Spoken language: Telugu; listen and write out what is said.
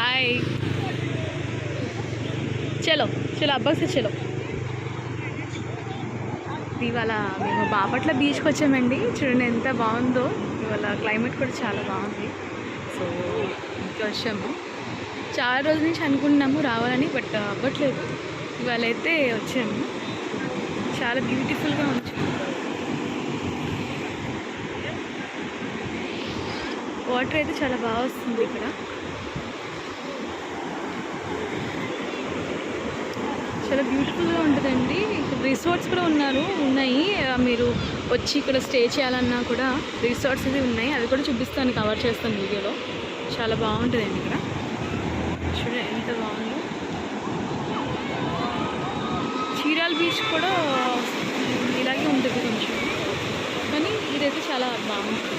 हाय चलो चलो अब्बा से चलो ఇవాళ మేము బాపట్ల బీచ్కి వచ్చామండి. చూడండి ఎంత బాగుందో. ఇవాళ క్లైమేట్ కూడా చాలా బాగుంది. సో ఇంకా వచ్చాము. చాలా రోజుల నుంచి అనుకుంటున్నాము రావాలని, బట్ అవ్వట్లేదు. ఇవాళ అయితే వచ్చాము. చాలా బ్యూటిఫుల్గా ఉంది. వాటర్ అయితే చాలా బాగా వస్తుంది ఇక్కడ. చాలా బ్యూటిఫుల్గా ఉంటుందండి. ఇక్కడ రిసార్ట్స్ కూడా ఉన్నాయి. మీరు వచ్చి ఇక్కడ స్టే చేయాలన్నా కూడా రిసార్ట్స్ ఇది ఉన్నాయి. అవి కూడా చూపిస్తాను, కవర్ చేస్తాను వీడియోలో. చాలా బాగుంటుందండి ఇక్కడ. చూడండి ఎంత బాగుందో. చీరాల బీచ్ కూడా ఇలాగే ఉంటుంది కొంచెం, కానీ ఇదైతే చాలా బాగుంటుంది.